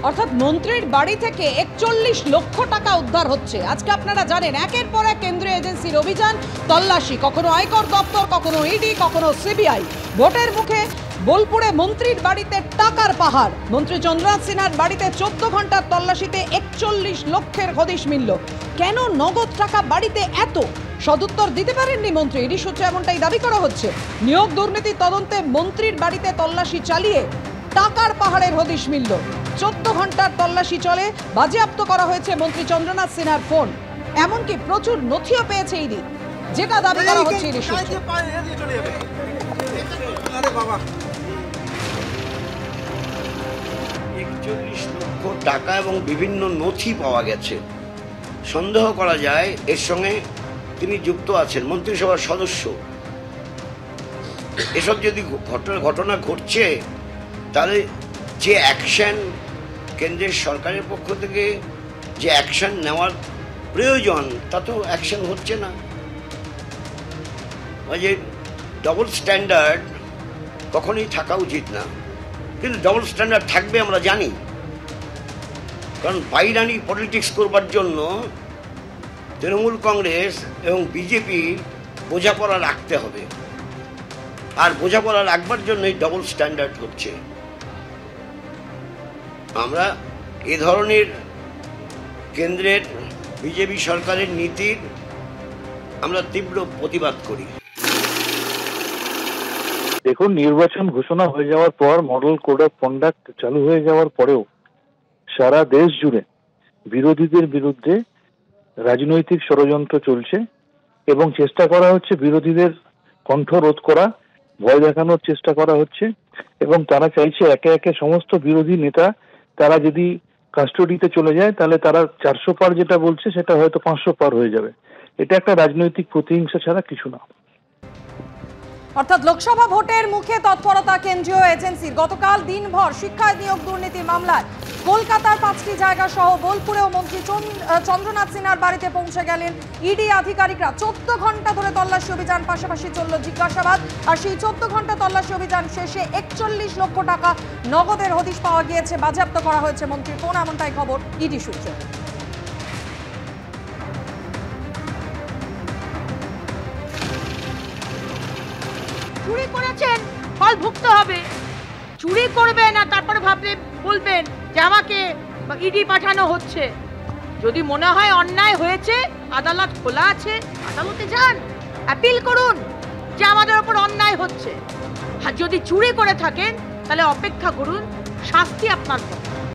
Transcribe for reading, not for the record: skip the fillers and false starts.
অর্থাৎ মন্ত্রীর বাড়ি থেকে 41 লক্ষ টাকা উদ্ধার হচ্ছে। আজকে আপনারা জানেন একের পর এক কেন্দ্রীয় এজেন্সির অভিযান, তল্লাশি, কখনো আয়কর দপ্তর, কখনো ইডি, কখনো সিবিআই। ভোটের মুখে বোলপুরে মন্ত্রীর বাড়িতে টাকার পাহাড়। মন্ত্রী চন্দ্রনাথ সিনহার বাড়িতে 14 ঘন্টার তল্লাশিতে 41 লক্ষের হদিশ মিলল। কেন নগদ টাকা বাড়িতে এত? সদুত্তর দিতে পারেননি মন্ত্রী। ইডি সূত্রে এমনটাই দাবি করা হচ্ছে। নিয়োগ দুর্নীতির তদন্তে মন্ত্রীর বাড়িতে তল্লাশি চালিয়ে টাকার পাহাড়ের হদিশ মিলল। 14 ঘন্টার তল্লাশি চলে, বাজেয়াপ্ত করা হয়েছে মন্ত্রী চন্দ্রনাথ সিনহার ফোন। এমনকি প্রচুর নথিও পেয়েছে ইডি, যেটা দাবি করা হচ্ছে ইডি সূত্রে। 41 লক্ষ টাকা এবং বিভিন্ন নথি পাওয়া গেছে। সন্দেহ করা যায় এর সঙ্গে তিনি যুক্ত আছেন, মন্ত্রিসভার সদস্য। এসব যদি ঘটনা ঘটছে, তাহলে যে অ্যাকশন কেন্দ্রের সরকারের পক্ষ থেকে যে অ্যাকশন নেওয়ার প্রয়োজন, তা তো অ্যাকশন হচ্ছে না। যে ডবল স্ট্যান্ডার্ড কখনোই থাকা উচিত না, কিন্তু ডবল স্ট্যান্ডার্ড থাকবে আমরা জানি। কারণ বাইরানি পলিটিক্স করবার জন্য তৃণমূল কংগ্রেস এবং বিজেপি বোঝাপড়া রাখতে হবে, আর বোঝাপড়া রাখবার জন্যই ডবল স্ট্যান্ডার্ড হচ্ছে। আমরা এ ধরনের কেন্দ্রের বিজেপি সরকারের নীতির আমরা তীব্র প্রতিবাদ করি। দেখুন, নির্বাচন ঘোষণা হয়ে যাওয়ার পর, মডেল কোড অফ কন্ডাক্ট চালু হয়ে যাওয়ার পরেও সারা দেশ জুড়ে বিরোধীদের বিরুদ্ধে রাজনৈতিক ষড়যন্ত্র চলছে এবং চেষ্টা করা হচ্ছে বিরোধীদের কণ্ঠ রোধ করা, ভয় দেখানোর চেষ্টা করা হচ্ছে। এবং তারা চাইছে একে একে সমস্ত বিরোধী নেতা তারা যদি কাস্টডিতে চলে যায়, তাহলে তারা 400 পার যেটা বলছে সেটা হয়তো 500 পার হয়ে যাবে। এটা একটা রাজনৈতিক প্রতিহিংসা ছাড়া কিছু না। অর্থাৎ লোকসভা ভোটের মুখে তৎপরতা কেন্দ্রীয় এজেন্সির। গতকাল দিনভর শিক্ষায় নিয়োগ দুর্নীতির মামলায় কলকাতার 5টি জায়গা সহ বোলপুরেও মন্ত্রী চন্দ্রনাথ সিনহার বাড়িতে পৌঁছে গেলেন ইডি আধিকারিকরা। 14 ঘন্টা ধরে তল্লাশি অভিযান, পাশাপাশি চলল জিজ্ঞাসাবাদ। আর সেই 14 ঘন্টা তল্লাশি অভিযান শেষে 41 লক্ষ টাকা নগদের হদিশ পাওয়া গিয়েছে, বাজেয়াপ্ত করা হয়েছে মন্ত্রীর ফোন, এমনটাই খবর ইডি সূত্রে। চুরি করেছেন, ফল ভুগতে হবে। চুরি করবেন আর তারপরে বলবেন যে আমাকে ইডি পাঠানো হচ্ছে। যদি মনে হয় অন্যায় হয়েছে, আদালত খোলা আছে, আদালতে যান, অ্যাপিল করুন যে আমাদের উপর অন্যায় হচ্ছে। আর যদি চুরি করে থাকেন, তাহলে অপেক্ষা করুন, শাস্তি আপনার